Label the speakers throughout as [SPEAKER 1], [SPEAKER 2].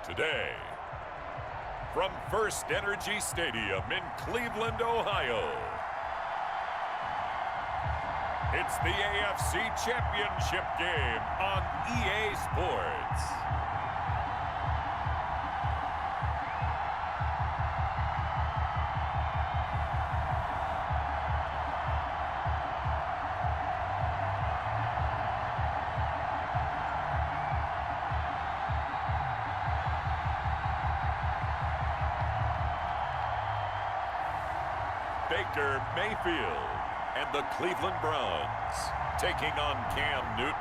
[SPEAKER 1] today. From First Energy Stadium in Cleveland, Ohio, it's the AFC Championship game on EA Sports. Baker Mayfield and the Cleveland Browns taking on Cam Newton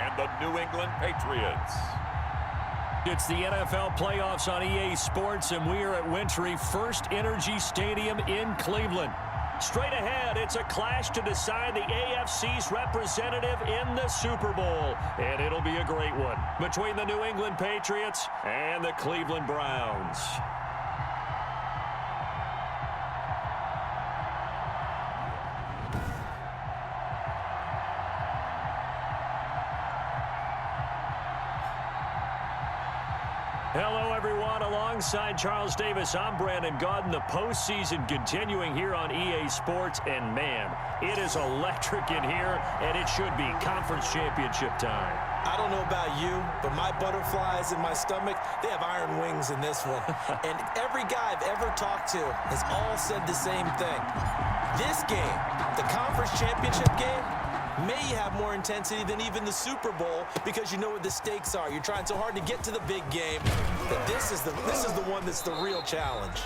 [SPEAKER 1] and the New England Patriots.
[SPEAKER 2] It's the NFL playoffs on EA Sports, and we are at Wintry First Energy Stadium in Cleveland. Straight ahead, it's a clash to decide the AFC's representative in the Super Bowl, and it'll be a great one between the New England Patriots and the Cleveland Browns. Hello, everyone. Alongside Charles Davis, I'm Brandon Gaudin. The postseason continuing here on EA Sports. And, man, it is electric in here, and it should be conference championship time.
[SPEAKER 3] I don't know about you, but my butterflies in my stomach, they have iron wings in this one. And every guy I've ever talked to has all said the same thing. This game, the conference championship game, may have more intensity than even the Super Bowl because you know what the stakes are. You're trying so hard to get to the big game that this is the one that's the real challenge.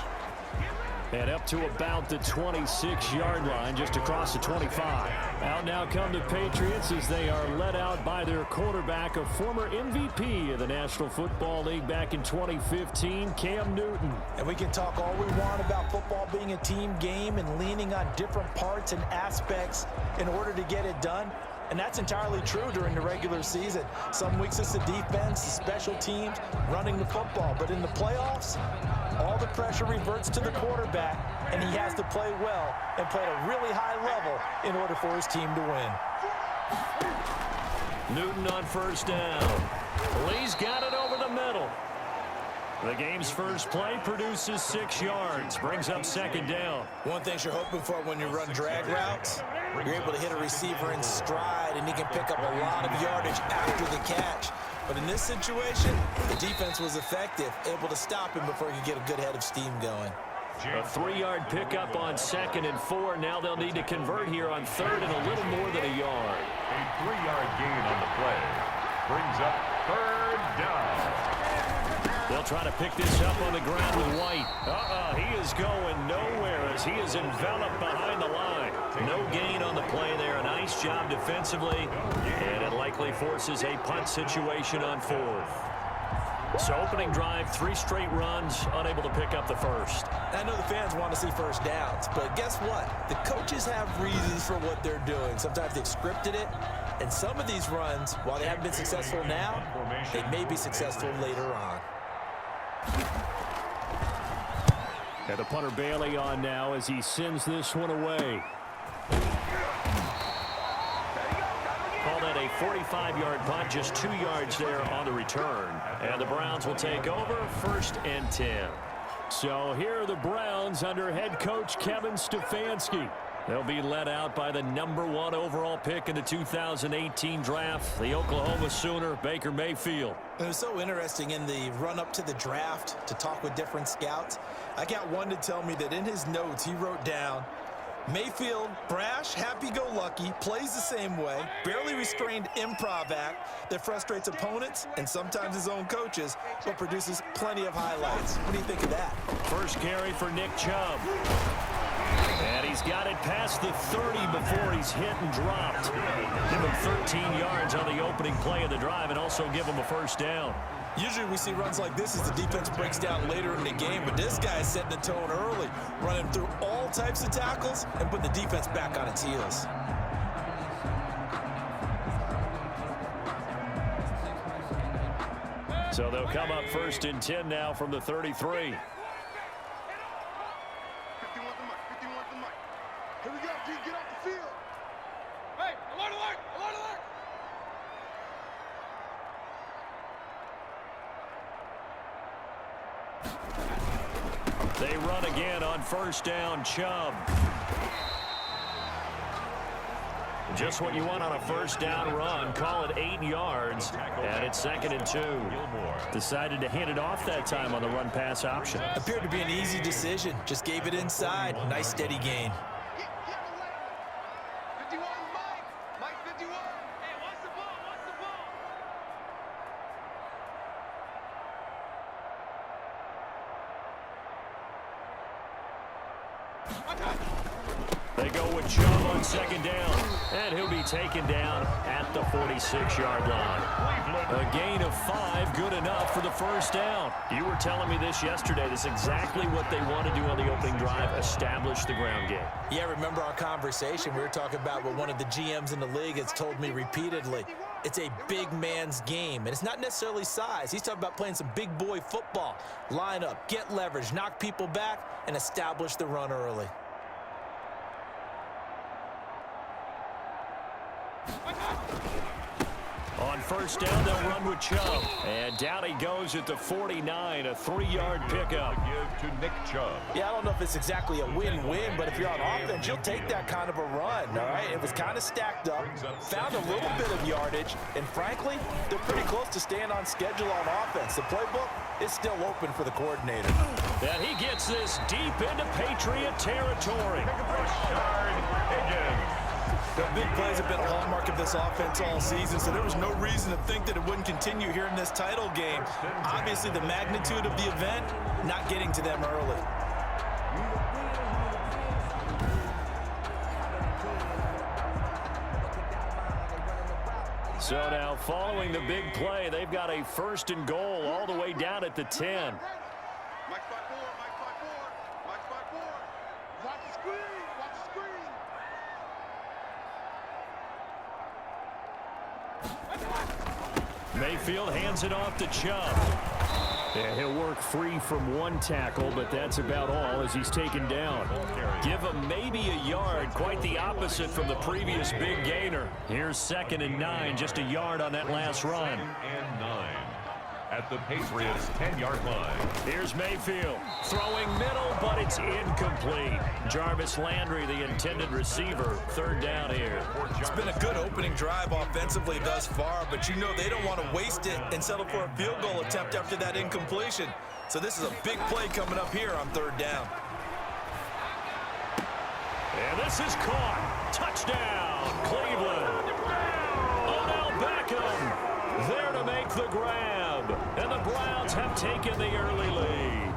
[SPEAKER 2] And up to about the 26-yard line, just across the 25. Out now come the Patriots as they are led out by their quarterback, a former MVP of the National Football League back in 2015, Cam Newton.
[SPEAKER 3] And we can talk all we want about football being a team game and leaning on different parts and aspects in order to get it done. And that's entirely true during the regular season. Some weeks it's the defense, the special teams, running the football. But in the playoffs, all the pressure reverts to the quarterback, and he has to play well and play at a really high level in order for his team to win.
[SPEAKER 2] Newton on first down. Lee's got it over the middle. The game's first play produces 6 yards, brings up second down.
[SPEAKER 3] One thing you're hoping for when you run drag routes, you're able to hit a receiver in stride, and he can pick up a lot of yardage after the catch. But in this situation, the defense was effective, able to stop him before he could get a good head of steam going.
[SPEAKER 2] A 3-yard pickup on 2nd and 4. Now they'll need to convert here on 3rd and a little more than a yard.
[SPEAKER 1] A 3-yard gain on the play brings up 3rd down.
[SPEAKER 2] They'll try to pick this up on the ground with White. He is going nowhere as he is enveloped behind the line. No gain on the play there. A nice job defensively, and it likely forces a punt situation on 4th. So opening drive, 3 straight runs, unable to pick up the first.
[SPEAKER 3] I know the fans want to see first downs, but guess what? The coaches have reasons for what they're doing. Sometimes they've scripted it, and some of these runs, while they haven't been successful now, they may be successful later on.
[SPEAKER 2] And the punter Bailey on now as he sends this one away. Call that a 45-yard punt, just 2 yards there on the return. And the Browns will take over 1st and 10. So here are the Browns under head coach Kevin Stefanski. They'll be led out by the #1 overall pick in the 2018 draft, the Oklahoma Sooner, Baker Mayfield.
[SPEAKER 3] It was so interesting in the run-up to the draft to talk with different scouts. I got one to tell me that in his notes he wrote down, Mayfield, brash, happy-go-lucky, plays the same way, barely restrained improv act that frustrates opponents and sometimes his own coaches, but produces plenty of highlights. What do you think of that?
[SPEAKER 2] First carry for Nick Chubb. And he's got it past the 30 before he's hit and dropped. Give him 13 yards on the opening play of the drive and also give him a first down.
[SPEAKER 3] Usually we see runs like this as the defense breaks down later in the game, but this guy is setting the tone early, running through all types of tackles and putting the defense back on its heels.
[SPEAKER 2] So they'll come up 1st and 10 now from the 33.
[SPEAKER 4] Here we go, D, get off the field. Hey, alert, alert, alert, alert.
[SPEAKER 2] They run again on first down. Chubb. Just what you want on a first down run. Call it 8 yards, and it's 2nd and 2. Decided to hand it off that time on the run-pass option.
[SPEAKER 3] Appeared to be an easy decision. Just gave it inside. Nice steady gain.
[SPEAKER 4] 51, Mike 51. Hey, what's the ball?
[SPEAKER 2] They go with Chubb on 2nd down, and he'll be taken down at the 46-yard line. A gain of 5, good enough for the first down. You were telling me this yesterday. This is exactly what they want to do on the opening drive, establish the ground game.
[SPEAKER 3] Yeah, remember our conversation? We were talking about what one of the GMs in the league has told me repeatedly. It's a big man's game, and it's not necessarily size. He's talking about playing some big boy football. Line up, get leverage, knock people back, and establish the run early.
[SPEAKER 2] On first down, they'll run with Chubb. And down he goes at the 49, a 3-yard pickup.
[SPEAKER 1] Give to Nick Chubb.
[SPEAKER 3] Yeah, I don't know if it's exactly a win-win, but if you're on offense, you'll take that kind of a run, all right? It was kind of stacked up, found a little bit of yardage, and frankly, they're pretty close to staying on schedule on offense. The playbook is still open for the coordinator.
[SPEAKER 2] And he gets this deep into Patriot territory.
[SPEAKER 3] The big plays have been a hallmark of this offense all season, so there was no reason to think that it wouldn't continue here in this title game. Obviously, the magnitude of the event, not getting to them early.
[SPEAKER 2] So now, following the big play, they've got a 1st and goal all the way down at the 10.
[SPEAKER 4] Mike 5-4. Watch the screen.
[SPEAKER 2] Mayfield hands it off to Chubb. And he'll work free from 1 tackle, but that's about all as he's taken down. Give him maybe a yard, quite the opposite from the previous big gainer. Here's 2nd and 9, just a yard on that last run.
[SPEAKER 1] 2nd and 9 at the Patriots' 10-yard line.
[SPEAKER 2] Here's Mayfield throwing middle, but it's incomplete. Jarvis Landry, the intended receiver, 3rd down here.
[SPEAKER 3] It's been a good opening drive offensively thus far, but you know they don't want to waste it and settle for a field goal attempt after that incompletion. So this is a big play coming up here on 3rd down.
[SPEAKER 2] And this is caught. Touchdown, Cleveland. Odell Beckham there to make the grab. And the Browns have taken the early lead.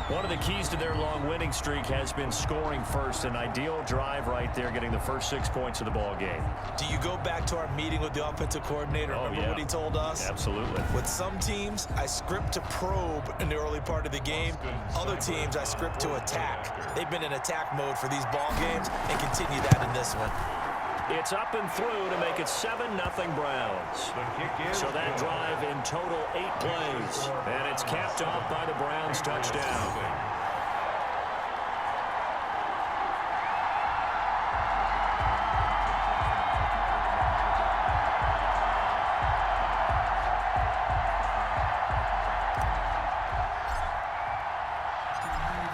[SPEAKER 2] One of the keys to their long winning streak has been scoring first. An ideal drive right there, getting the first 6 points of the ball game.
[SPEAKER 3] Do you go back to our meeting with the offensive coordinator? Remember what he told us?
[SPEAKER 2] Absolutely.
[SPEAKER 3] With some teams, I script to probe in the early part of the game. Other teams, I script to attack. They've been in attack mode for these ball games and continue that in this one.
[SPEAKER 2] It's up and through to make it 7-0 Browns. So that drive in total 8 plays. And it's capped off by the Browns touchdown.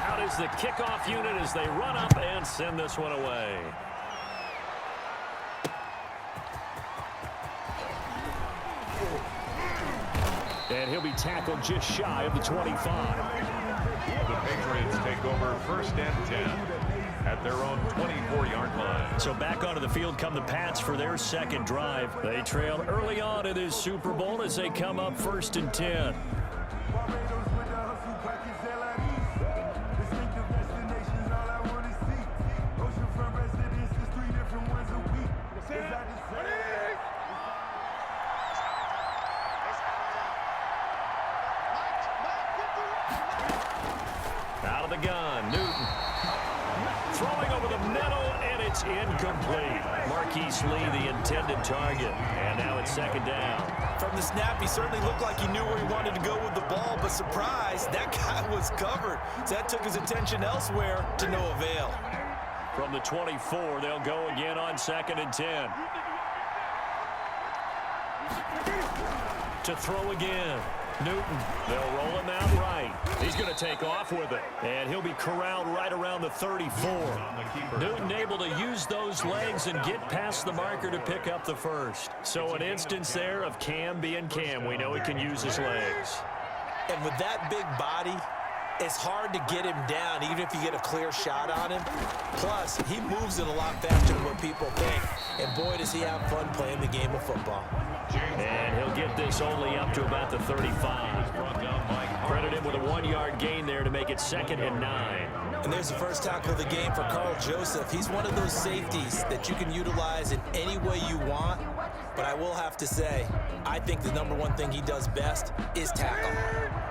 [SPEAKER 2] Out is the kickoff unit as they run up and send this one away. And he'll be tackled just shy of the 25.
[SPEAKER 1] The Patriots take over 1st and 10 at their own 24-yard line.
[SPEAKER 2] So back onto the field come the Pats for their 2nd drive. They trailed early on in this Super Bowl as they come up 1st and 10. Out of the gun, Newton. Throwing over the middle, and it's incomplete. Marquise Lee, the intended target. And now it's 2nd down.
[SPEAKER 3] From the snap, he certainly looked like he knew where he wanted to go with the ball, but surprise, that guy was covered. So that took his attention elsewhere to no avail.
[SPEAKER 2] From the 24, they'll go again on 2nd and 10. To throw again. Newton, they'll roll him out right. take off with it. And he'll be corralled right around the 34. Newton able to use those legs and get past the marker to pick up the first. So an instance there of Cam being Cam. We know he can use his legs.
[SPEAKER 3] And with that big body, it's hard to get him down, even if you get a clear shot on him. Plus, he moves it a lot faster than what people think. And boy, does he have fun playing the game of football.
[SPEAKER 2] And he'll get this only up to about the 35. Credit him with a 1-yard gain there to make it 2nd and 9.
[SPEAKER 3] And there's the first tackle of the game for Carl Joseph. He's one of those safeties that you can utilize in any way you want. But I will have to say, I think the #1 thing he does best is tackle.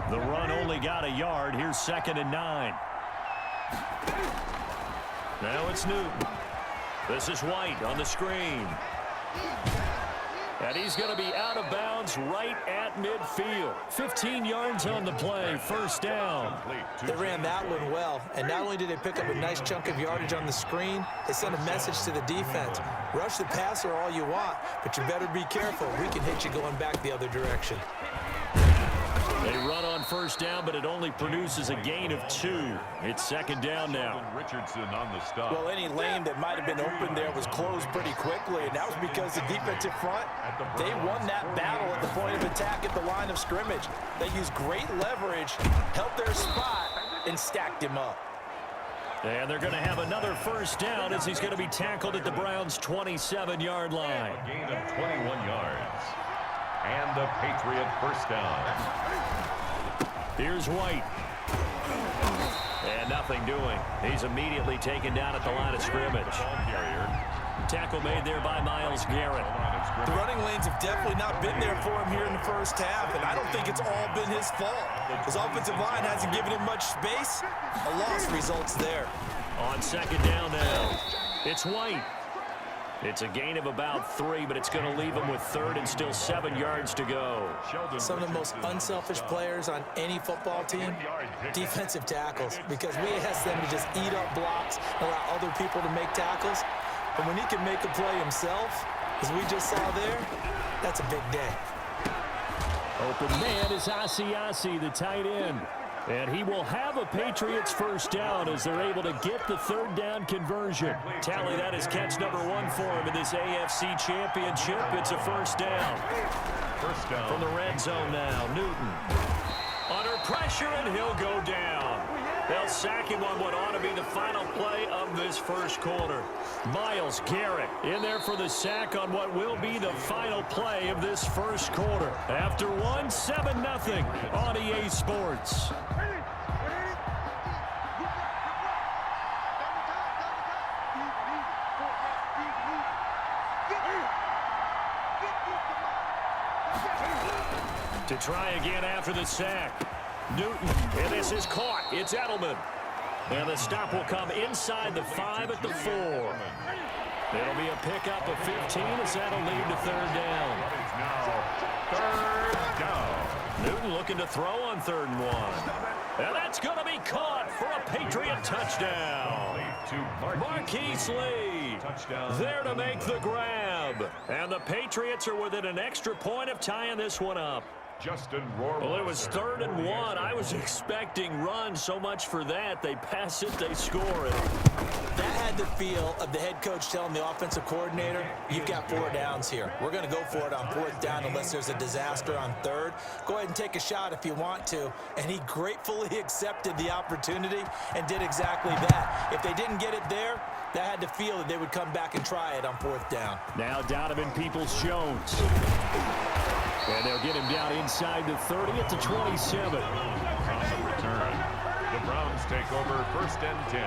[SPEAKER 2] The run only got a yard. Here's 2nd and 9. Now it's Newton. This is White on the screen. And he's going to be out of bounds right at midfield. 15 yards on the play, first down.
[SPEAKER 3] They ran that one well, and not only did they pick up a nice chunk of yardage on the screen, they sent a message to the defense. Rush the passer all you want, but you better be careful. We can hit you going back the other direction.
[SPEAKER 2] They run on first down, but it only produces a gain of 2. It's 2nd down now.
[SPEAKER 1] Richardson on the stop.
[SPEAKER 3] Well, any lane that might have been open there was closed pretty quickly, and that was because the defensive front, they won that battle at the point of attack at the line of scrimmage. They used great leverage, held their spot, and stacked him up.
[SPEAKER 2] And they're going to have another first down as he's going to be tackled at the Browns' 27-yard line.
[SPEAKER 1] A gain of 21 yards. And the Patriot first down.
[SPEAKER 2] Here's White. And nothing doing. He's immediately taken down at the line of scrimmage. Tackle made there by Myles Garrett.
[SPEAKER 3] The running lanes have definitely not been there for him here in the first half, and I don't think it's all been his fault. His offensive line hasn't given him much space. A loss results there.
[SPEAKER 2] On 2nd down now, it's White. It's a gain of about 3, but it's going to leave him with 3rd and still 7 yards to go.
[SPEAKER 3] Some of the most unselfish players on any football team, defensive tackles, because we ask them to just eat up blocks, allow other people to make tackles. But when he can make a play himself, as we just saw there, that's a big day.
[SPEAKER 2] Open man is Asiasi, the tight end. And he will have a Patriots first down as they're able to get the 3rd down conversion. Tally that is catch #1 for him in this AFC Championship. It's a first down.
[SPEAKER 1] First down.
[SPEAKER 2] From the red zone now, Newton. Under pressure, and he'll go down. They'll sack him on what ought to be the final play of this first quarter. Myles Garrett in there for the sack on what will be the final play of this first quarter. After 7-0 on EA Sports. To try again after the sack. Newton, and this is caught. It's Edelman. And the stop will come inside the 5 at the 4. It'll be a pickup of 15 as that'll lead to 3rd down.
[SPEAKER 1] Now 3rd down.
[SPEAKER 2] Newton looking to throw on 3rd and 1. And that's going to be caught for a Patriot touchdown. Marquise Lee there to make the grab. And the Patriots are within an extra point of tying this one up.
[SPEAKER 1] Justin Rohrwasser.
[SPEAKER 2] Well, it was 3rd and 1. I was expecting run. So much for that. They pass it, they score it.
[SPEAKER 3] That had the feel of the head coach telling the offensive coordinator, you've got 4 downs here. We're going to go for it on 4th down unless there's a disaster on 3rd. Go ahead and take a shot if you want to. And he gratefully accepted the opportunity and did exactly that. If they didn't get it there, that had the feel that they would come back and try it on 4th down.
[SPEAKER 2] Now Donovan Peoples-Jones. And they'll get him down inside the 30 at the 27.
[SPEAKER 1] On the return, the Browns take over 1st and 10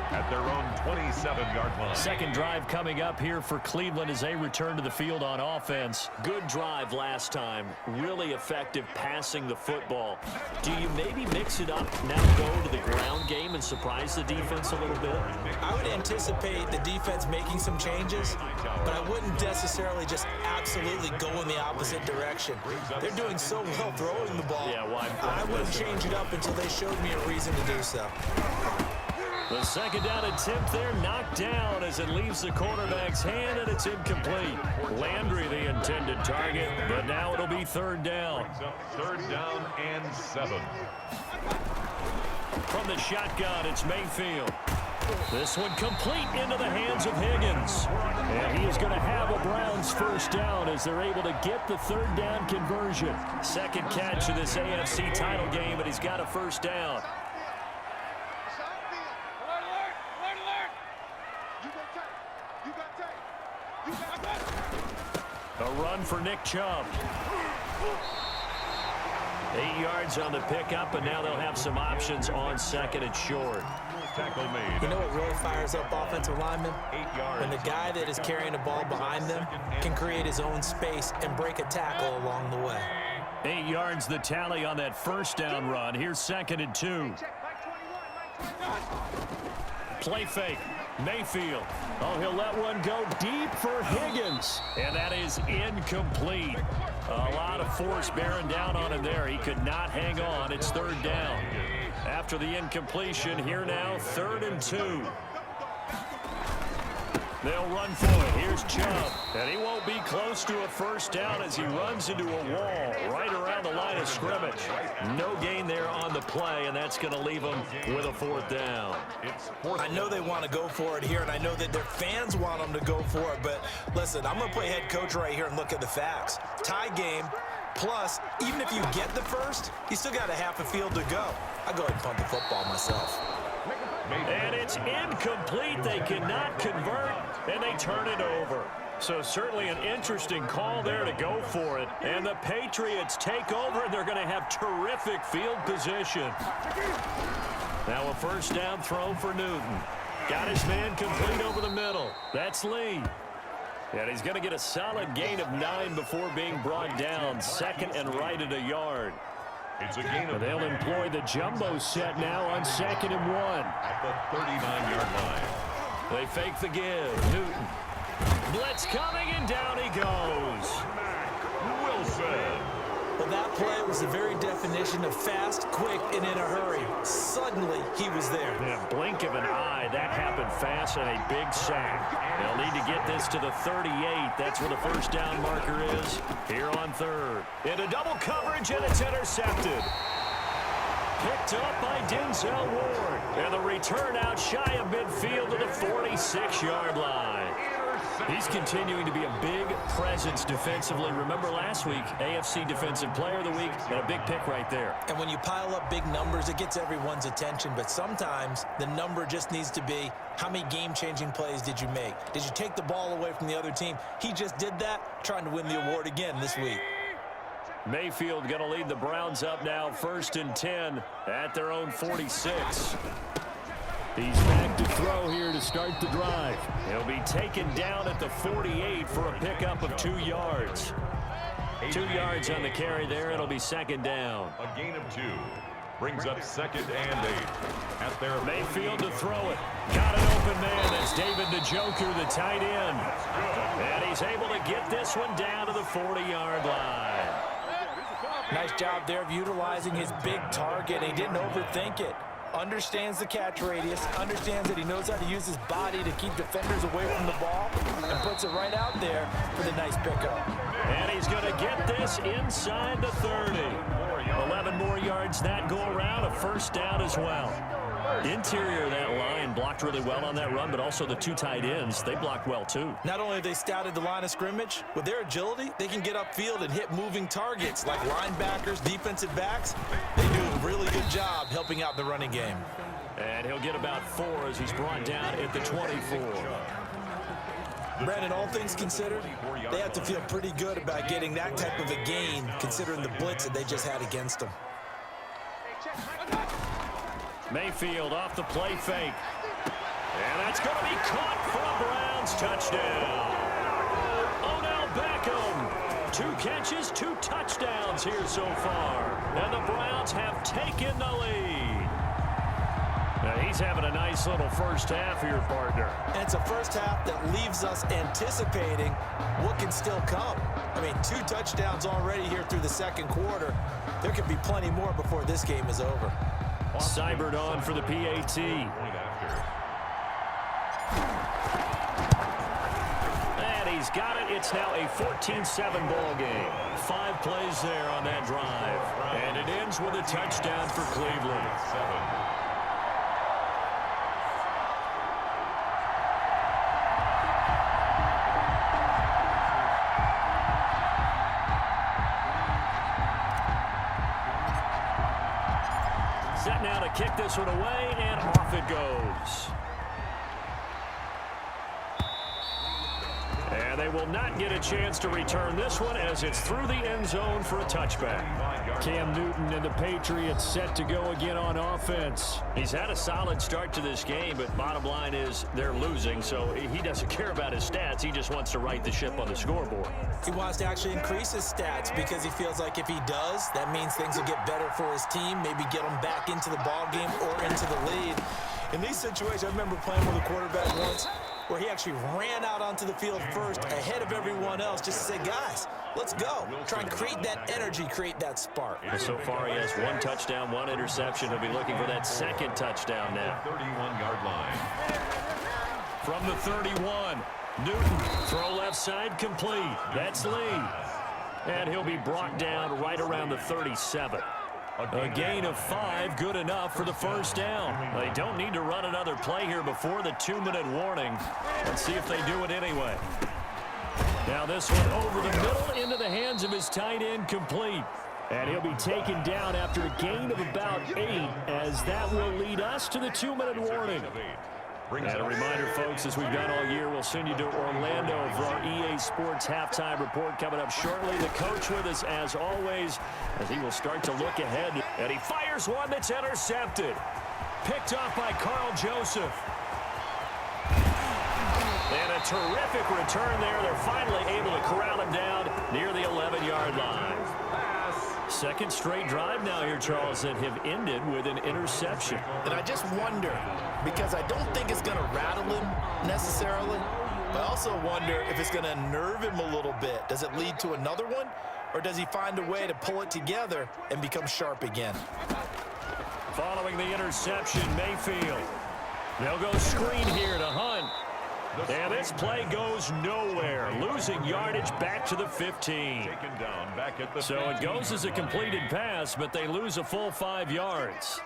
[SPEAKER 1] at their own 27-yard line.
[SPEAKER 2] Second drive coming up here for Cleveland as they return to the field on offense. Good drive last time. Really effective passing the football. Do you maybe mix it up now, go to the ground game and surprise the defense a little bit?
[SPEAKER 3] I would anticipate the defense making some changes, but I wouldn't necessarily just absolutely go in the opposite direction. They're doing so well throwing the ball.
[SPEAKER 2] Yeah, why?
[SPEAKER 3] I wouldn't change it up until they showed me a reason to do so.
[SPEAKER 2] The 2nd down attempt there knocked down as it leaves the quarterback's hand, and it's incomplete. Landry the intended target, but now it'll be 3rd down.
[SPEAKER 1] 3rd down and 7.
[SPEAKER 2] From the shotgun, it's Mayfield. This one complete into the hands of Higgins. And he is going to have a Browns first down as they're able to get the third down conversion. Second catch of this AFC title game, and he's got a first down. A run for Nick Chubb. 8 yards on the pickup, and now they'll have some options on second and short.
[SPEAKER 1] Tackle made.
[SPEAKER 3] You know what really fires up offensive linemen? When the guy that is carrying the ball behind them can create his own space and break a tackle along the way.
[SPEAKER 2] 8 yards the tally on that first down run. Here's second and 2. Play fake. Mayfield. Oh, he'll let one go deep for Higgins. And that is incomplete. A lot of force bearing down on him there. He could not hang on. It's third down. After the incompletion, here now, 3rd and 2. They'll run for it. Here's Chubb. And he won't be close to a first down as he runs into a wall right around the line of scrimmage. No gain there on the play, and that's going to leave them with a 4th down.
[SPEAKER 3] I know they want to go for it here, and I know that their fans want them to go for it, but listen, I'm going to play head coach right here and look at the facts. Tie game, plus, even if you get the first, you still got a half a field to go. I go ahead and punt the football myself.
[SPEAKER 2] And it's incomplete. They cannot convert, and they turn it over. So certainly an interesting call there to go for it. And the Patriots take over, and they're going to have terrific field position. Now a first down throw for Newton. Got his man complete over the middle. That's Lee. And he's going to get a solid gain of 9 before being brought down. Second and right at a yard.
[SPEAKER 1] It's a gain of
[SPEAKER 2] They'll employ the jumbo set now on 2nd and 1.
[SPEAKER 1] at the 39-yard line.
[SPEAKER 2] They fake the give. Newton. Blitz coming, and down he goes.
[SPEAKER 1] Wilson.
[SPEAKER 3] Well, that play was the very definition of fast, quick, and in a hurry. Suddenly, he was there.
[SPEAKER 2] In a blink of an eye, that happened fast, and a big sack. They'll need to get this to the 38. That's where the first down marker is. Here on 3rd. Into double coverage, and it's intercepted. Picked up by Denzel Ward. And the return out shy of midfield to the 46-yard line. He's continuing to be a big presence defensively. Remember last week, AFC Defensive Player of the Week, and a big pick right there.
[SPEAKER 3] And when you pile up big numbers, it gets everyone's attention. But sometimes the number just needs to be, how many game-changing plays did you make? Did you take the ball away from the other team? He just did that, trying to win the award again this week.
[SPEAKER 2] Mayfield going to lead the Browns up now, 1st and 10 at their own 46. He's back to throw here to start the drive. He'll be taken down at the 48 for a pickup of 2 yards. 2 yards on the carry there. It'll be 2nd down.
[SPEAKER 1] A gain of 2. Brings up 2nd and 8. At their
[SPEAKER 2] Mayfield to throw it. Got an open man. That's David Njoku, the tight end. And he's able to get this one down to the 40-yard line.
[SPEAKER 3] Nice job there of utilizing his big target. He didn't overthink it. Understands the catch radius, understands that he knows how to use his body to keep defenders away from the ball, and puts it right out there for the nice pickup.
[SPEAKER 2] And he's going to get this inside the 30. 11 more yards that go around, a first down as well. Interior of that line blocked really well on that run, but also the 2 tight ends, they blocked well too.
[SPEAKER 3] Not only have they scouted the line of scrimmage, with their agility, they can get upfield and hit moving targets like linebackers, defensive backs. They do a really good job helping out the running game.
[SPEAKER 2] And he'll get about 4 as he's brought down at the 24.
[SPEAKER 3] Brandon, all things considered, they have to feel pretty good about getting that type of a gain, considering the blitz that they just had against them.
[SPEAKER 2] Mayfield off the play fake. And that's going to be caught for a Browns touchdown. Odell Beckham. 2 catches, 2 touchdowns here so far. And the Browns have taken the lead. Now he's having a nice little first half here, partner.
[SPEAKER 3] And it's a first half that leaves us anticipating what can still come. I mean, 2 touchdowns already here through the 2nd quarter. There could be plenty more before this game is over.
[SPEAKER 2] Seibert on for the PAT. And he's got it. It's now a 14-7 ball game. 5 plays there on that drive. And it ends with a touchdown for Cleveland. set now to kick this one away, and off it goes. And they will not get a chance to return this one as it's through the end zone for a touchback. Cam Newton and the Patriots set to go again on offense. He's had a solid start to this game, but bottom line is they're losing, so he doesn't care about his stats. He just wants to right the ship on the scoreboard.
[SPEAKER 3] He wants to actually increase his stats because he feels like if he does, that means things will get better for his team, maybe get them back into the ball game or into the lead. In these situations, I remember playing with a quarterback once where he actually ran out onto the field first ahead of everyone else just to say, guys, let's go. Try and create that energy, create that spark.
[SPEAKER 2] Well, so far he has 1 touchdown, 1 interception. He'll be looking for that second touchdown now.
[SPEAKER 1] 31-yard line.
[SPEAKER 2] From the 31, Newton, throw left side, complete. That's Lee. And he'll be brought down right around the 37. A gain of 5, good enough for the first down. They don't need to run another play here before the 2-minute warning. Let's see if they do it anyway. Now this one over the middle into the hands of his tight end, complete. And he'll be taken down after a gain of about 8, as that will lead us to the 2-minute warning. And a reminder, folks, as we've done all year, we'll send you to Orlando for our EA Sports halftime report coming up shortly. The coach with us, as always, as he will start to look ahead. And he fires one that's intercepted. Picked off by Carl Joseph. And a terrific return there. They're finally able to corral him down near the 11-yard line. Second straight drive now here, Charles, that have ended with an interception.
[SPEAKER 3] And I just wonder, because I don't think it's going to rattle him necessarily, but I also wonder if it's going to nerve him a little bit. Does it lead to another one, or does he find a way to pull it together and become sharp again?
[SPEAKER 2] Following the interception, Mayfield. They'll go screen here to Hunt. And this play goes nowhere, losing yardage back to the 15. So it goes as a completed pass, but they lose a full 5 yards.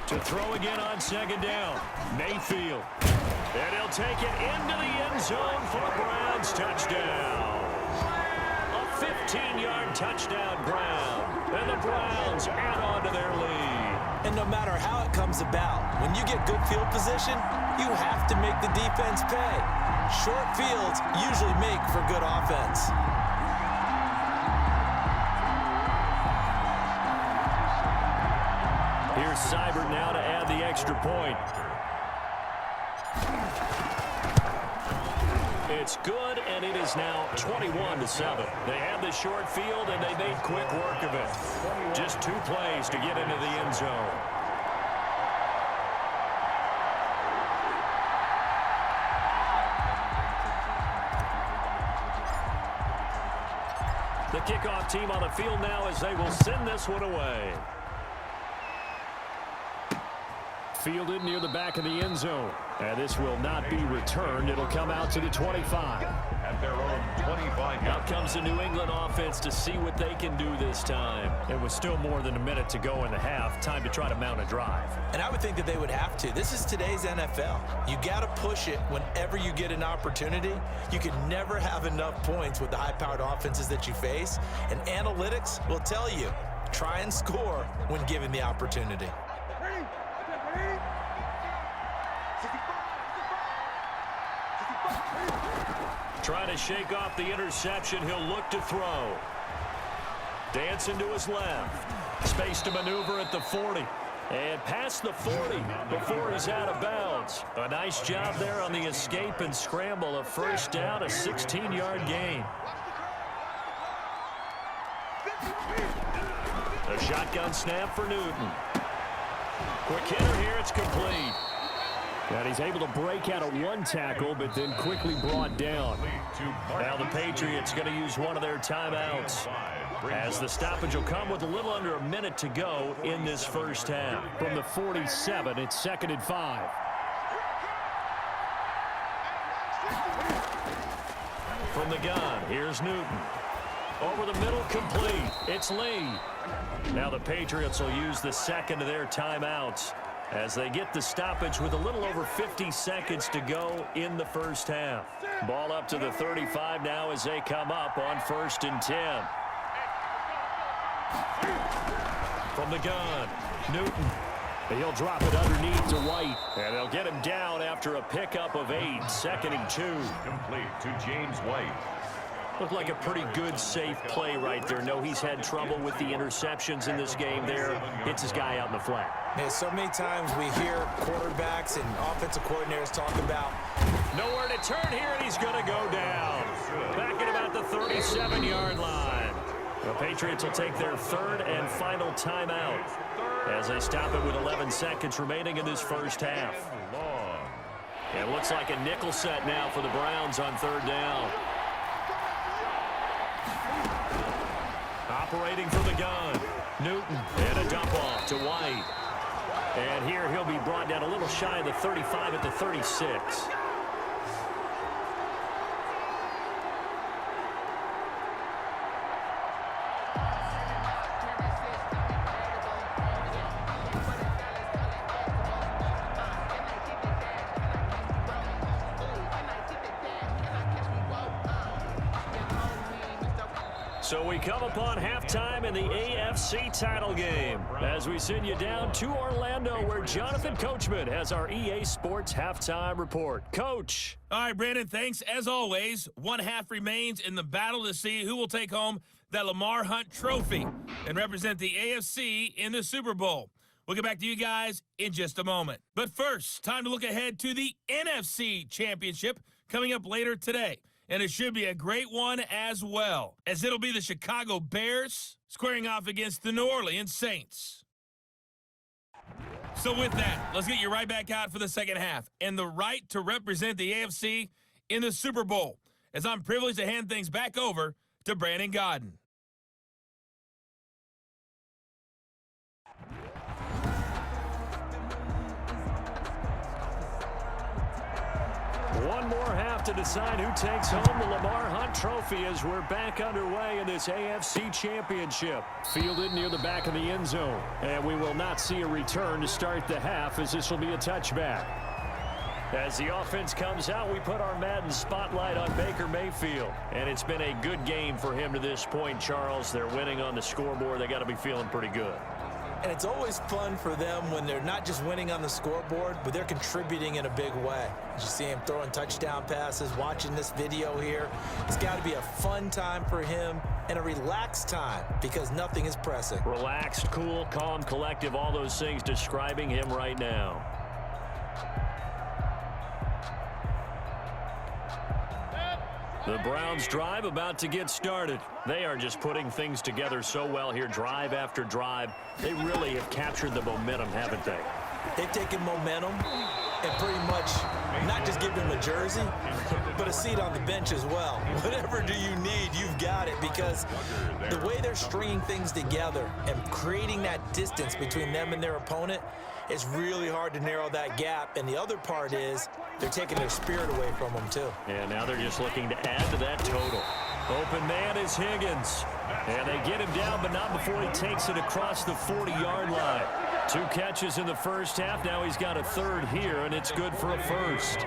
[SPEAKER 2] To throw again on second down, Mayfield. And he'll take it into the end zone for a Browns touchdown. A 15-yard touchdown, Brown. And the Browns add on to their lead.
[SPEAKER 3] And no matter how it comes about, when you get good field position, you have to make the defense pay. Short fields usually make for good offense.
[SPEAKER 2] Here's Seibert now to add the extra point. It's good, and it is now 21-7. They have the short field, and they made quick work of it. Just 2 plays to get into the end zone. The kickoff team on the field now as they will send this one away. Fielded near the back of the end zone. And this will not be returned. It'll come out to the 25.
[SPEAKER 1] At their own 25.
[SPEAKER 2] Out comes the New England offense to see what they can do this time. It was still more than a minute to go in the half. Time to try to mount a drive.
[SPEAKER 3] And I would think that they would have to. This is today's NFL. You got to push it whenever you get an opportunity. You can never have enough points with the high-powered offenses that you face. And analytics will tell you, try and score when given the opportunity.
[SPEAKER 2] Trying to shake off the interception. He'll look to throw. Dancing to his left. Space to maneuver at the 40. And past the 40 before he's out of bounds. A nice job there on the escape and scramble. A first down, a 16-yard gain. A shotgun snap for Newton. Quick hitter here. It's complete. And he's able to break out of 1 tackle, but then quickly brought down. Now the Patriots going to use one of their timeouts, as the stoppage will come with a little under a minute to go in this first half. From the 47, it's 2nd and 5. From the gun, here's Newton. Over the middle, complete. It's Lee. Now the Patriots will use the second of their timeouts as they get the stoppage with a little over 50 seconds to go in the first half. Ball up to the 35 now as they come up on 1st and 10. From the gun, Newton. He'll drop it underneath to White. And they'll get him down after a pickup of 8. 2nd and 2.
[SPEAKER 1] Complete to James White.
[SPEAKER 2] Looked like a pretty good, safe play right there. No, he's had trouble with the interceptions in this game there. Hits his guy out in the flat.
[SPEAKER 3] Yeah, so many times we hear quarterbacks and offensive coordinators talk about
[SPEAKER 2] nowhere to turn here, and he's going to go down. Back at about the 37-yard line. The Patriots will take their 3rd and final timeout as they stop it with 11 seconds remaining in this first half. It looks like a nickel set now for the Browns on 3rd down. Operating from the gun, Newton, and a dump off to White. And here he'll be brought down a little shy of the 35 at the 36. So we come upon halftime in the AFC title game as we send you down to Orlando where Jonathan Coachman has our EA Sports halftime report. Coach.
[SPEAKER 5] All right, Brandon, thanks. As always, 1 half remains in the battle to see who will take home that Lamar Hunt trophy and represent the AFC in the Super Bowl. We'll get back to you guys in just a moment. But first, time to look ahead to the NFC Championship coming up later today. And it should be a great one as well, as it'll be the Chicago Bears squaring off against the New Orleans Saints. So with that, let's get you right back out for the second half and the right to represent the AFC in the Super Bowl, as I'm privileged to hand things back over to Brandon Godden.
[SPEAKER 2] One more half to decide who takes home the Lamar Hunt trophy as we're back underway in this AFC Championship. Fielded near the back of the end zone. And we will not see a return to start the half, as this will be a touchback. As the offense comes out, we put our Madden spotlight on Baker Mayfield. And it's been a good game for him to this point, Charles. They're winning on the scoreboard. They got to be feeling pretty good.
[SPEAKER 3] And it's always fun for them when they're not just winning on the scoreboard, but they're contributing in a big way. You see him throwing touchdown passes, watching this video here. It's got to be a fun time for him and a relaxed time because nothing is pressing.
[SPEAKER 2] Relaxed, cool, calm, collective, all those things describing him right now. The Browns drive about to get started. They are just putting things together so well here, drive after drive. They really have captured the momentum, haven't they?
[SPEAKER 3] They've taken momentum and pretty much not just given them a jersey, but a seat on the bench as well. Whatever do you need, you've got it, because the way they're stringing things together and creating that distance between them and their opponent, it's really hard to narrow that gap. And the other part is they're taking their spirit away from them, too.
[SPEAKER 2] And now they're just looking to add to that total. Open man is Higgins. And they get him down, but not before he takes it across the 40-yard line. 2 catches in the first half. Now he's got a third here, and it's good for a first.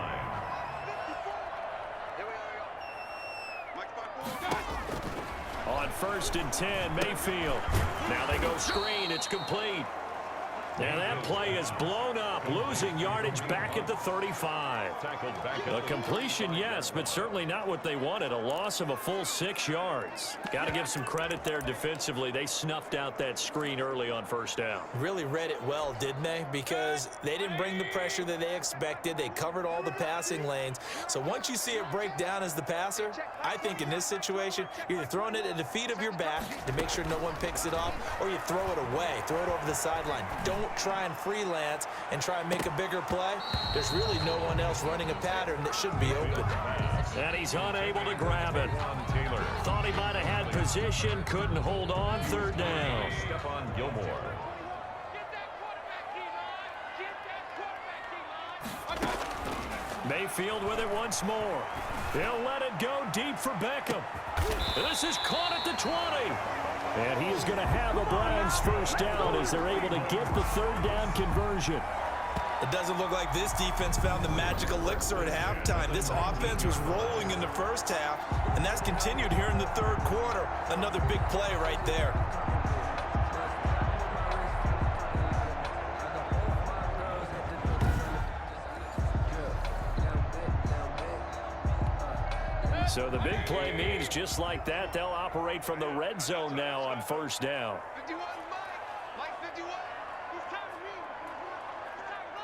[SPEAKER 2] On 1st and 10, Mayfield. Now they go screen. It's complete. And that play is blown up, losing yardage back at the 35. A completion, yes, but certainly not what they wanted. A loss of a full 6 yards. Got to give some credit there defensively. They snuffed out that screen early on 1st down.
[SPEAKER 3] Really read it well, didn't they? Because they didn't bring the pressure that they expected. They covered all the passing lanes. So once you see it break down as the passer, I think in this situation, you're either throwing it at the feet of your back to make sure no one picks it off, or you throw it away, throw it over the sideline. Don't try and freelance and try and make a bigger play. There's really no one else running a pattern that should be open.
[SPEAKER 2] And he's unable to grab it. Thought he might have had position, couldn't hold on. 3rd down.
[SPEAKER 1] Stephon Gilmore.
[SPEAKER 2] Mayfield with it once more. He'll let it go deep for Beckham. This is caught at the 20. And he is going to have a Browns 1st down as they're able to get the 3rd down conversion.
[SPEAKER 3] It doesn't look like this defense found the magic elixir at halftime. This offense was rolling in the first half, and that's continued here in the 3rd quarter. Another big play right there.
[SPEAKER 2] So the big play means just like that, they'll operate from the red zone now on first down.
[SPEAKER 4] 51, Mike 51. He's tired me. He's tired of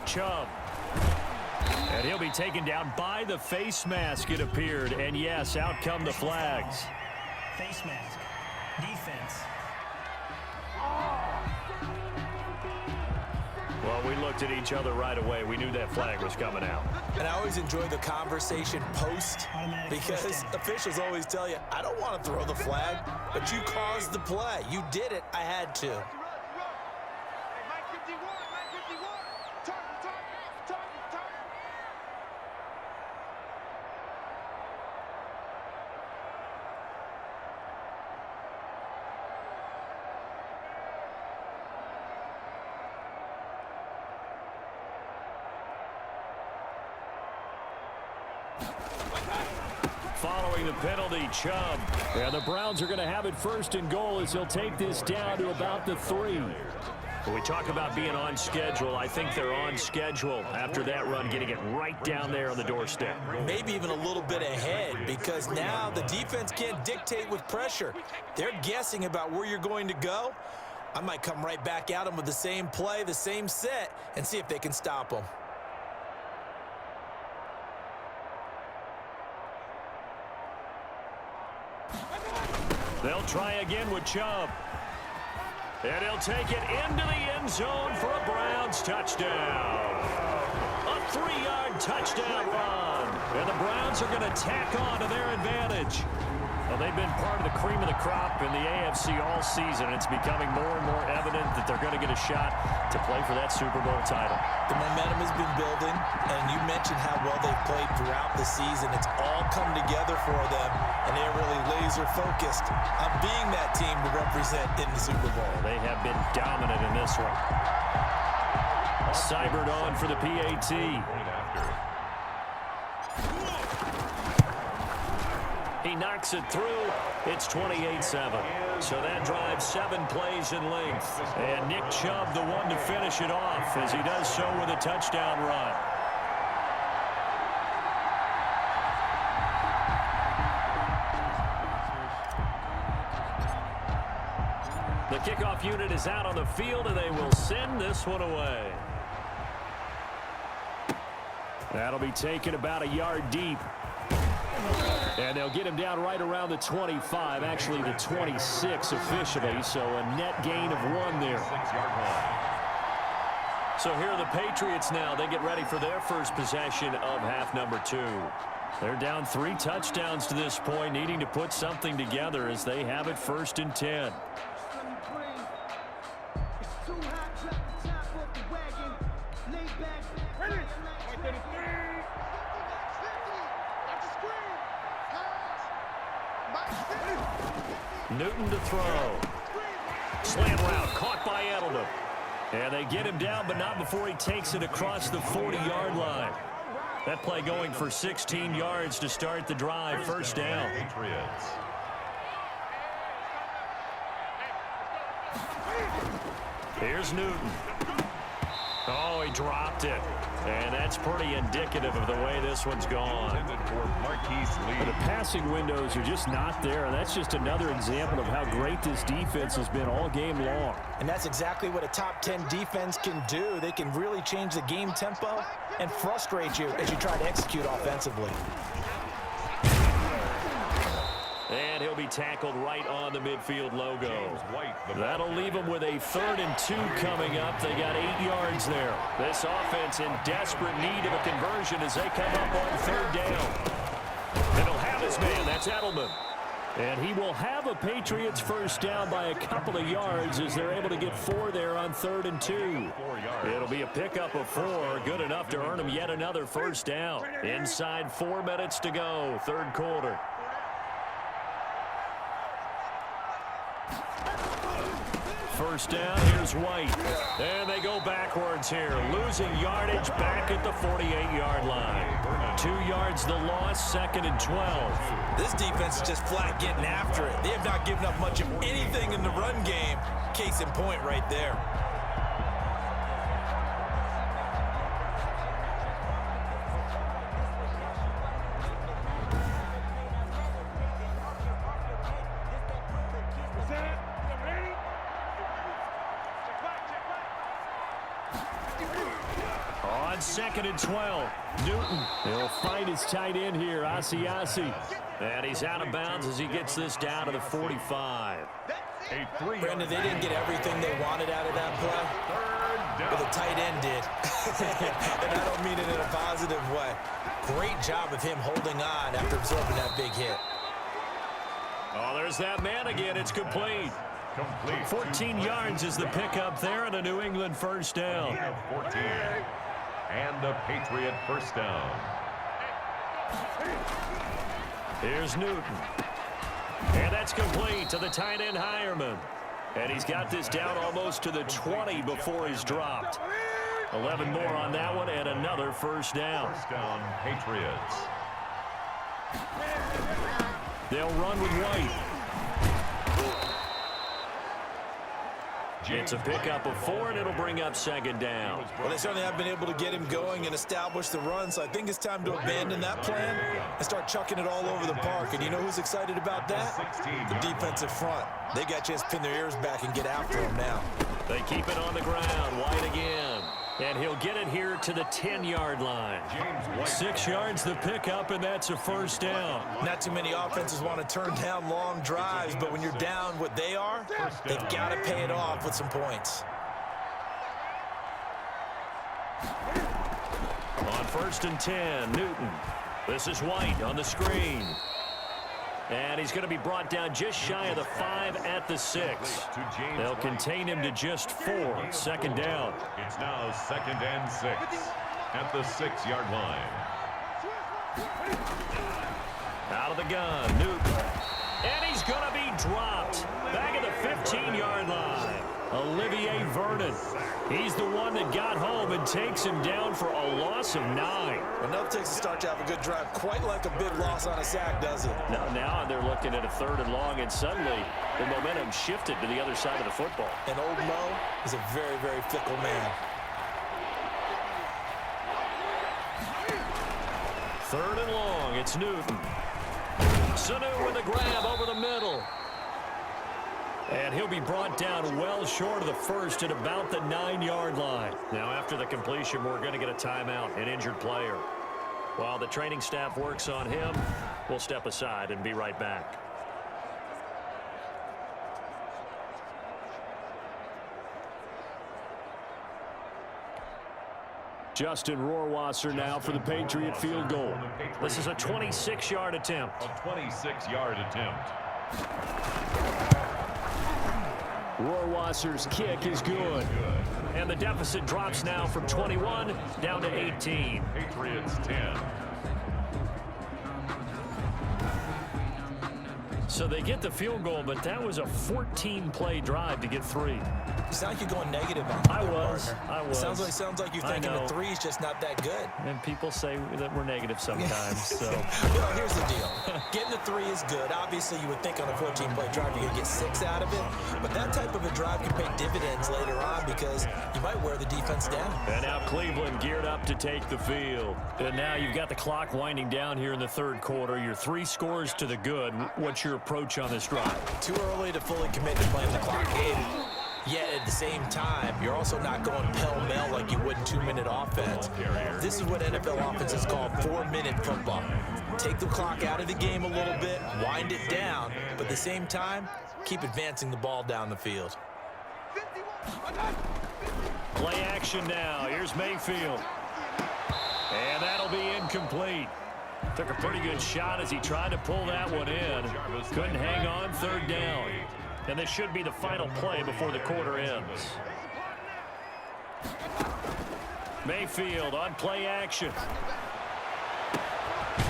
[SPEAKER 4] us.
[SPEAKER 2] Chubb. And he'll be taken down by the face mask, it appeared. And yes, out come the flags.
[SPEAKER 6] Face mask. Defense.
[SPEAKER 2] Well, we looked at each other right away. We knew that flag was coming out.
[SPEAKER 3] And I always enjoy the conversation post because officials always tell you, I don't want to throw the flag, but you caused the play. You did it. I had to.
[SPEAKER 4] Hey, Mike 51, Mike 51. Target.
[SPEAKER 2] Following the penalty, Chubb. And the Browns are going to have it first and goal as he'll take this down to about the 3. When we talk about being on schedule, I think they're on schedule after that run, getting it right down there on the doorstep.
[SPEAKER 3] Maybe even a little bit ahead because now the defense can't dictate with pressure. They're guessing about where you're going to go. I might come right back at them with the same play, the same set, and see if they can stop them.
[SPEAKER 2] They'll try again with Chubb. And he'll take it into the end zone for a Browns touchdown. A 3-yard touchdown run. And the Browns are going to tack on to their advantage. Well, they've been part of the cream of the crop in the AFC all season. It's becoming more and more evident that they're going to get a shot to play for that Super Bowl title.
[SPEAKER 3] The momentum has been building, and you mentioned how well they've played throughout the season. It's all come together for them, and they're really laser-focused on being that team to represent in the Super Bowl.
[SPEAKER 2] They have been dominant in this one. Cybert on for the PAT. He knocks it through. It's 28-7. So that drives 7 plays in length. And Nick Chubb, the one to finish it off, as he does so with a touchdown run. The kickoff unit is out on the field, and they will send this one away. That'll be taken about a yard deep. And they'll get him down right around the 25, actually the 26 officially, so a net gain of 1 there. So here are the Patriots now. They get ready for their first possession of half number 2. They're down 3 touchdowns to this point, needing to put something together as they have it 1st and 10. Newton to throw. Slam route caught by Edelman. And they get him down, but not before he takes it across the 40-yard line. That play going for 16 yards to start the drive. 1st down. Here's Newton. Oh, he dropped it. And that's pretty indicative of the way this one's gone. The passing windows are just not there, and that's just another example of how great this defense has been all game long.
[SPEAKER 3] And that's exactly what a top 10 defense can do. They can really change the game tempo and frustrate you as you try to execute offensively.
[SPEAKER 2] And he'll be tackled right on the midfield logo. That'll leave them with a 3rd and 2 coming up. They got 8 yards there. This offense in desperate need of a conversion as they come up on 3rd down. And he'll have his man. That's Edelman. And he will have a Patriots 1st down by a couple of yards as they're able to get 4 there on 3rd and 2. It'll be a pickup of 4, good enough to earn him yet another 1st down. Inside 4 minutes to go, 3rd quarter. first down. Here's White. And they go backwards here, losing yardage back at the 48-yard line. 2 yards the loss, 2nd and 12.
[SPEAKER 3] This defense is just flat getting after it. They have not given up much of anything in the run game. Case in point right there.
[SPEAKER 2] On 2nd and 12, Newton. He'll find his tight end here, Asiasi. And he's out of bounds as he gets this down to the 45.
[SPEAKER 3] Brandon, they didn't get everything they wanted out of that play, but the tight end did. And I don't mean it in a positive way. Great job of him holding on after absorbing that big hit.
[SPEAKER 2] Oh, there's that man again. It's complete. 14 yards is the pickup there and a New England first down.
[SPEAKER 1] 14. And a Patriot first down.
[SPEAKER 2] Here's Newton. And that's complete to the tight end, Hireman. And he's got this down almost to the 20 before he's dropped. 11 more on that one and another first down.
[SPEAKER 1] First down, Patriots.
[SPEAKER 2] They'll run with White. It's a pickup of 4, and it'll bring up 2nd down.
[SPEAKER 3] Well, they certainly have been able to get him going and establish the run, so I think it's time to abandon that plan and start chucking it all over the park. And you know who's excited about that? The defensive front. They got a chance to pin their ears back and get after him now.
[SPEAKER 2] They keep it on the ground. White again. And he'll get it here to the 10-yard line. 6 yards the pickup, and that's a first down.
[SPEAKER 3] Not too many offenses want to turn down long drives, but when you're down what they are, they've got to pay it off with some points.
[SPEAKER 2] On 1st and 10, Newton. This is White on the screen. And he's going to be brought down just shy of the 5 at the 6. They'll contain him to just 4. 2nd down.
[SPEAKER 1] It's now 2nd and 6 at the 6-yard line.
[SPEAKER 2] Out of the gun, Newton. And he's going to be dropped back at the 15-yard line. Olivier Vernon. He's the one that got home and takes him down for a loss of 9.
[SPEAKER 3] Enough takes a start to have a good drive, quite like a big loss on a sack, does it?
[SPEAKER 2] Now they're looking at a 3rd and long, and suddenly the momentum shifted to the other side of the football.
[SPEAKER 3] And old Mo is a very, very fickle man.
[SPEAKER 2] 3rd and long, it's Newton. Sanu with a grab over the middle. And he'll be brought down well short of the 1st at about the 9-yard line. Now, after the completion, we're going to get a timeout, an injured player. While the training staff works on him, we'll step aside and be right back. Justin Rohrwasser now for the Patriot field goal. This is a 26-yard attempt.
[SPEAKER 1] A 26-yard attempt.
[SPEAKER 2] Rohrwasser's kick is good. And the deficit drops now from 21 down to 18.
[SPEAKER 1] Patriots 10.
[SPEAKER 2] So they get the field goal, but that was a 14-play drive to get 3.
[SPEAKER 3] You sound like you're going negative on
[SPEAKER 2] I was.
[SPEAKER 3] Sounds like you're thinking the 3 is just not that good.
[SPEAKER 2] And people say that we're negative sometimes. So.
[SPEAKER 3] Well, here's the deal. Getting the 3 is good. Obviously, you would think on a 14-play drive you're going to get 6 out of it. But that type of a drive can pay dividends later on because you might wear the defense down.
[SPEAKER 2] And now Cleveland geared up to take the field. And now you've got the clock winding down here in the 3rd quarter. Your 3 scores to the good. What's your approach on this drive?
[SPEAKER 3] Too early to fully commit to playing the clock game. Yet at the same time, you're also not going pell-mell like you would in 2-minute offense. This is what NFL offenses call 4-minute football. Take the clock out of the game a little bit, wind it down, but at the same time, keep advancing the ball down the field.
[SPEAKER 2] Play action now. Here's Mayfield. And that'll be incomplete. Took a pretty good shot as he tried to pull that one in. Couldn't hang on, 3rd down. And this should be the final play before the quarter ends. Mayfield on play action.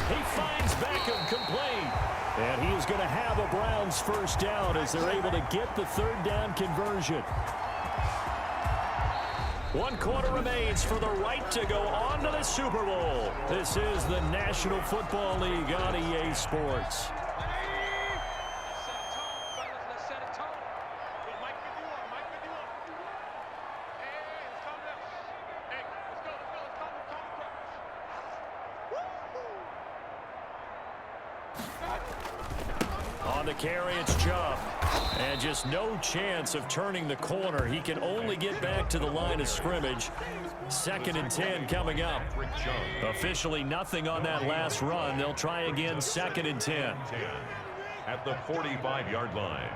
[SPEAKER 2] He finds Beckham complete. And he is going to have a Browns first down as they're able to get the third down conversion. 1 quarter remains for the right to go on to the Super Bowl. This is the National Football League on EA Sports. On the carry, it's Chubb. And just no chance of turning the corner. He can only get back to the line of scrimmage. 2nd and 10 coming up. Officially nothing on that last run. They'll try again 2nd and 10.
[SPEAKER 1] At the 45-yard line.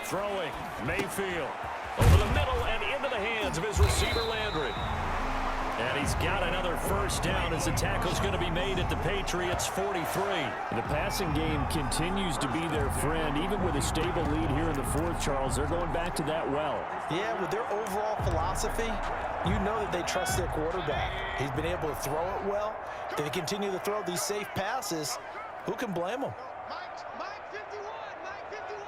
[SPEAKER 2] Throwing, Mayfield. Over the middle and into the hands of his receiver, Landry. And he's got another first down as the tackle's going to be made at the Patriots' 43.
[SPEAKER 7] The passing game continues to be their friend. Even with a stable lead here in the fourth, Charles, they're going back to that well.
[SPEAKER 3] Yeah, with their overall philosophy, you know that they trust their quarterback. He's been able to throw it well. If they continue to throw these safe passes, who can blame them?
[SPEAKER 4] Mike 51, Mike 51.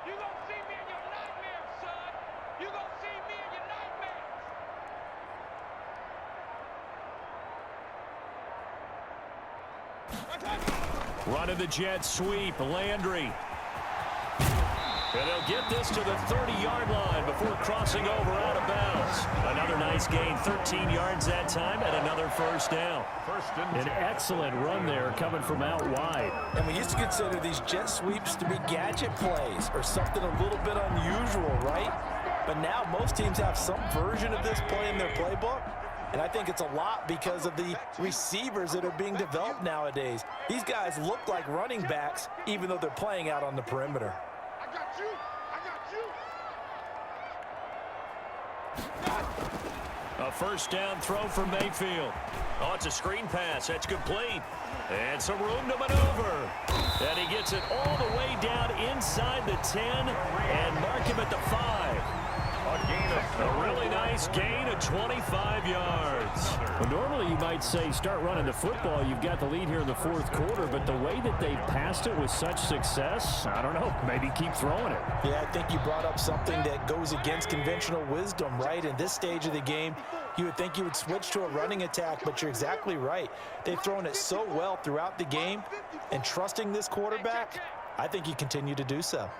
[SPEAKER 4] You gonna see me in your nightmares, son. You gonna see me in your nightmares.
[SPEAKER 2] Running the jet sweep, Landry. And they'll get this to the 30-yard line before crossing over out of bounds. Another nice gain, 13 yards that time, and another first down.
[SPEAKER 7] An excellent run there coming from out wide.
[SPEAKER 3] And we used to consider these jet sweeps to be gadget plays or something a little bit unusual, right? But now most teams have some version of this play in their playbook. And I think it's a lot because of the receivers that are being developed nowadays. These guys look like running backs, even though they're playing out on the perimeter.
[SPEAKER 4] I got you.
[SPEAKER 2] A first down throw for Mayfield. Oh, it's a screen pass. That's complete. And some room to maneuver. And he gets it all the way down inside the 10 and mark him at the 5. A really nice gain of 25 yards.
[SPEAKER 7] Well, normally you might say start running the football. You've got the lead here in the fourth quarter, but the way that they passed it with such success, I don't know, maybe keep throwing it.
[SPEAKER 3] Yeah, I think you brought up something that goes against conventional wisdom, right? In this stage of the game, you would think you would switch to a running attack, but you're exactly right. They've thrown it so well throughout the game, and trusting this quarterback, I think you continue to do so.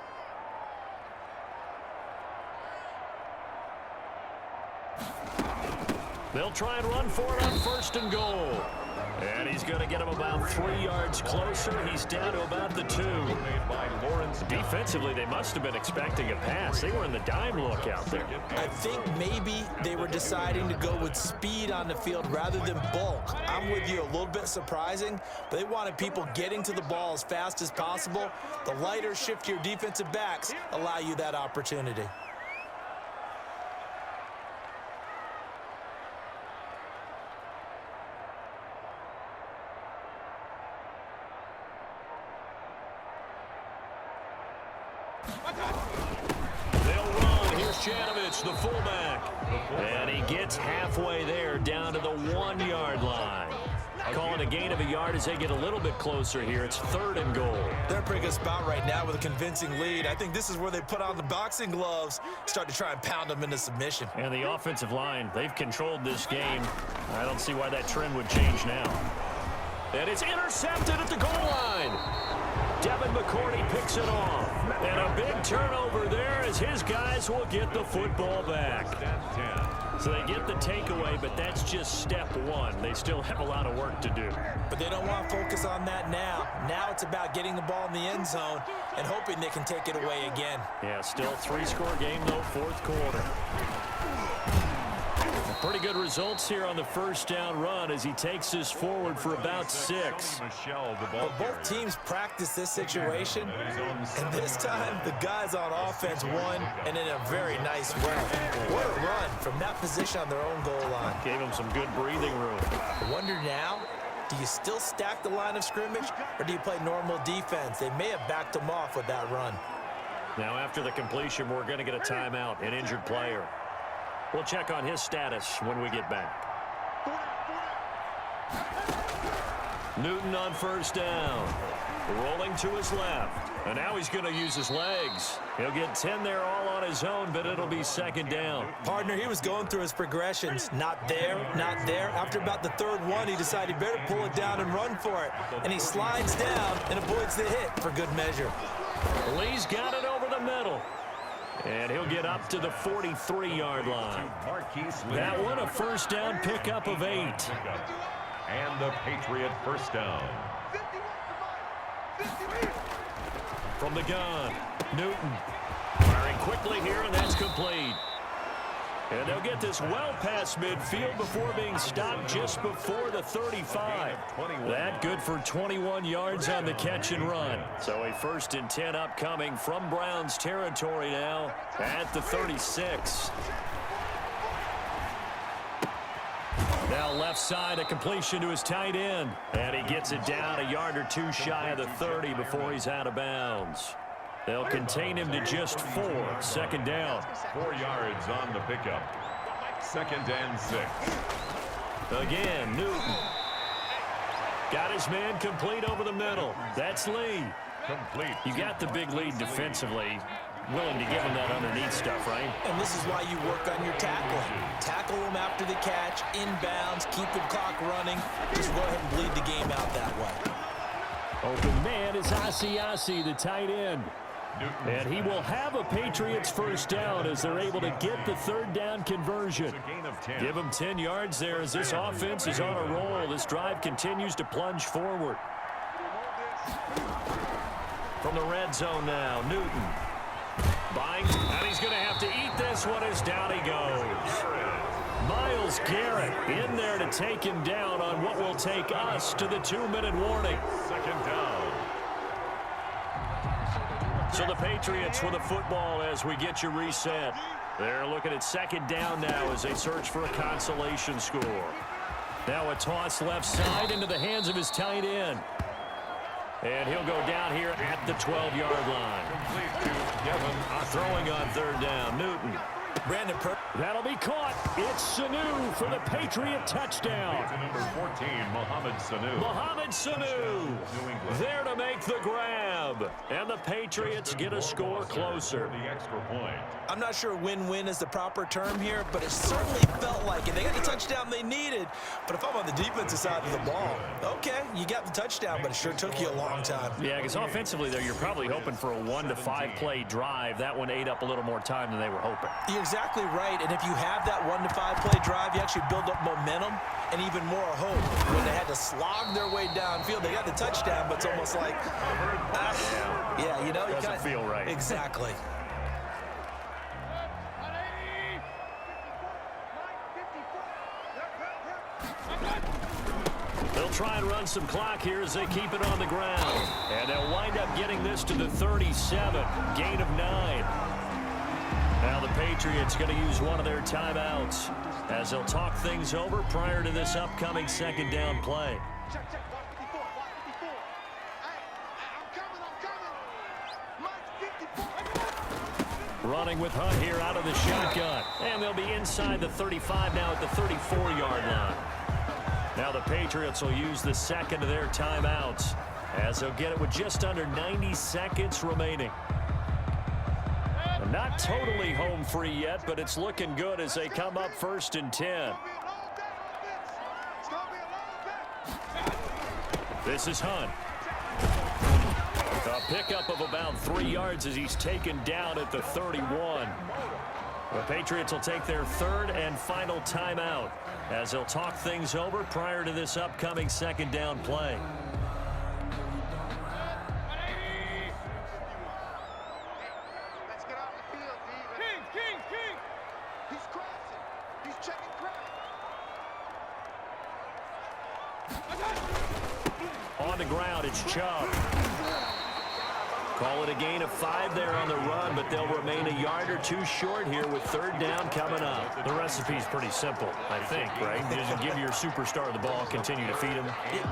[SPEAKER 2] They'll try and run for it on 1st and goal. And he's going to get him about 3 yards closer. He's down to about the 2. Defensively, they must have been expecting a pass. They were in the dime look out there.
[SPEAKER 3] I think maybe they were deciding to go with speed on the field rather than bulk. I'm with you, a little bit surprising, but they wanted people getting to the ball as fast as possible. The lighter, shiftier defensive backs allow you that opportunity.
[SPEAKER 2] They'll run. Here's Janovich, the fullback. And he gets halfway there down to the 1-yard line. Calling a gain of a yard as they get a little bit closer here. It's 3rd and goal.
[SPEAKER 3] They're in a pretty good spot right now with a convincing lead. I think this is where they put on the boxing gloves, start to try and pound them into submission.
[SPEAKER 2] And the offensive line, they've controlled this game. I don't see why that trend would change now. And it's intercepted at the goal line. Devin McCourty picks it off. And a big turnover there as his guys will get the football back. So they get the takeaway, but that's just step one. They still have a lot of work to do.
[SPEAKER 3] But they don't want to focus on that now. Now it's about getting the ball in the end zone and hoping they can take it away again.
[SPEAKER 2] Yeah, still 3-score game, though, 4th quarter. Pretty good results here on the first down run as he takes this forward for about 6.
[SPEAKER 3] But both teams practice this situation, and this time the guys on offense won, and in a very nice way. What a run from that position on their own goal line.
[SPEAKER 2] Gave them some good breathing room.
[SPEAKER 3] I wonder now, do you still stack the line of scrimmage, or do you play normal defense? They may have backed them off with that run.
[SPEAKER 2] Now after the completion, we're going to get a timeout, an injured player. We'll check on his status when we get back. Newton on first down. Rolling to his left. And now he's going to use his legs. He'll get 10 there all on his own, but it'll be second down.
[SPEAKER 3] Partner, he was going through his progressions. Not there, not there. After about the third one, he decided he better pull it down and run for it. And he slides down and avoids the hit for good measure.
[SPEAKER 2] Lee's got it over the middle. And he'll get up to the 43-yard line. That one a first down pickup of 8.
[SPEAKER 1] And the Patriot first down.
[SPEAKER 2] From the gun, Newton firing quickly here, and that's complete. And they'll get this well past midfield before being stopped just before the 35. That good for 21 yards on the catch and run. So a 1st and 10 upcoming from Browns territory now at the 36. Now left side, a completion to his tight end. And he gets it down a yard or 2 shy of the 30 before he's out of bounds. They'll contain him to just 4. Second down.
[SPEAKER 1] 4 yards on the pickup. 2nd and 6.
[SPEAKER 2] Again, Newton. Got his man complete over the middle. That's Lee.
[SPEAKER 1] Complete.
[SPEAKER 2] You got the big lead defensively. Willing to give him that underneath stuff, right?
[SPEAKER 3] And this is why you work on your tackling. Tackle him after the catch, inbounds, keep the clock running. Just go ahead and bleed the game out that way.
[SPEAKER 2] Open man is Asiasi, the tight end. And he will have a Patriots first down as they're able to get the 3rd down conversion. Give him 10 yards there as this offense is on a roll. This drive continues to plunge forward. From the red zone now, Newton. Binds, and he's going to have to eat this one as down he goes. Myles Garrett in there to take him down on what will take us to the 2-minute warning.
[SPEAKER 1] 2nd down.
[SPEAKER 2] So the Patriots with the football as we get you reset. They're looking at 2nd down now as they search for a consolation score. Now a toss left side into the hands of his tight end. And he'll go down here at the 12-yard line. Throwing on 3rd down, Newton.
[SPEAKER 3] Brandon
[SPEAKER 2] That'll be caught. It's Sanu for the Patriot touchdown.
[SPEAKER 1] Number 14, Mohamed Sanu.
[SPEAKER 2] Mohamed Sanu there to make the grab. And the Patriots get a score closer.
[SPEAKER 1] The extra point.
[SPEAKER 3] I'm not sure win-win is the proper term here, but it certainly felt like it. They got the touchdown they needed. But if I'm on the defensive side of the ball, okay, you got the touchdown, but it sure took you a long time.
[SPEAKER 2] Yeah, because offensively there, you're probably hoping for a 1 to 5 play drive. That one ate up a little more time than they were hoping.
[SPEAKER 3] You're exactly right, and if you have that 1 to 5 play drive, you actually build up momentum and even more hope. When they had to slog their way downfield, they got the touchdown, but it's almost like, yeah, you know, you
[SPEAKER 2] doesn't feel right.
[SPEAKER 3] Exactly.
[SPEAKER 2] They'll try and run some clock here as they keep it on the ground. And they'll wind up getting this to the 37, gain of 9. Now the Patriots going to use one of their timeouts as they'll talk things over prior to this upcoming 2nd down play. Running with Hunt here out of the shotgun. And they'll be inside the 35 now at the 34-yard line. Now the Patriots will use the 2nd of their timeouts as they'll get it with just under 90 seconds remaining. Not totally home free yet, but it's looking good as they come up 1st and 10. This is Hunt. A pickup of about 3 yards as he's taken down at the 31. The Patriots will take their 3rd and final timeout as they'll talk things over prior to this upcoming 2nd down play. On the ground, it's Chubb. Call it a gain of 5 there on the run, but they'll remain a yard or 2 short here with 3rd down coming up. The recipe's pretty simple, I think, right? Just give your superstar the ball, continue to feed him.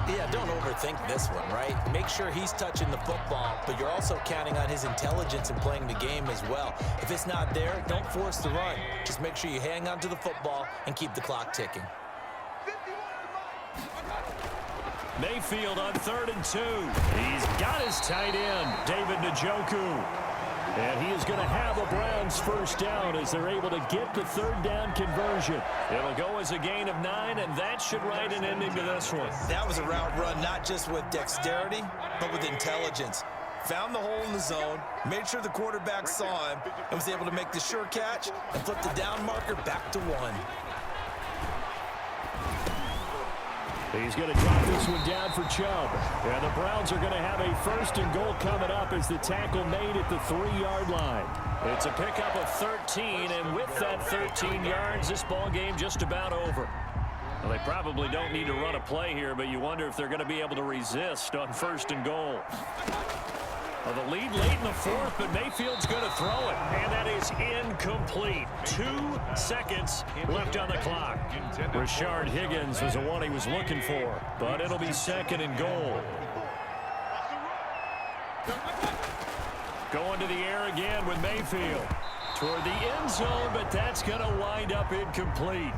[SPEAKER 3] Yeah, don't overthink this one, right? Make sure he's touching the football, but you're also counting on his intelligence in playing the game as well. If it's not there, don't force the run. Just make sure you hang on to the football and keep the clock ticking.
[SPEAKER 2] Mayfield on 3rd and 2. He's got his tight end, David Njoku. And he is going to have a Browns first down as they're able to get the 3rd down conversion. It'll go as a gain of 9, and that should write an ending to this one.
[SPEAKER 3] That was a route run not just with dexterity, but with intelligence. Found the hole in the zone, made sure the quarterback saw him, and was able to make the sure catch and flip the down marker back to 1.
[SPEAKER 7] He's going to drop this one down for Chubb. And the Browns are going to have a 1st and goal coming up as the tackle made at the 3-yard line.
[SPEAKER 2] It's a pickup of 13, and with that 13 yards, this ball game just about over. Well, they probably don't need to run a play here, but you wonder if they're going to be able to resist on 1st and goal. Well, the lead late in the 4th, but Mayfield's going to throw it, and that is incomplete. 2 seconds left on the clock. Rashard Higgins was the one he was looking for, but it'll be 2nd and goal. Going to the air again with Mayfield. Toward the end zone, but that's going to wind up incomplete.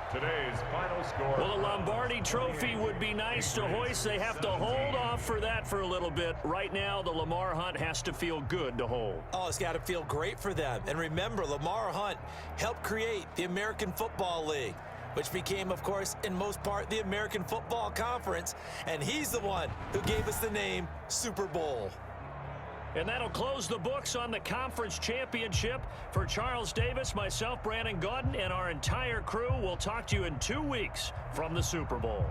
[SPEAKER 1] Today's final score.
[SPEAKER 2] Well, the Lombardi Trophy would be nice to hoist. They have to hold off for that for a little bit. Right now, the Lamar Hunt has to feel good to hold.
[SPEAKER 3] Oh, it's got to feel great for them. And remember, Lamar Hunt helped create the American Football League, which became, of course, in most part, the American Football Conference. And he's the one who gave us the name Super Bowl.
[SPEAKER 2] And that'll close the books on the conference championship. For Charles Davis, myself, Brandon Gaudin, and our entire crew, we'll talk to you in 2 weeks from the Super Bowl.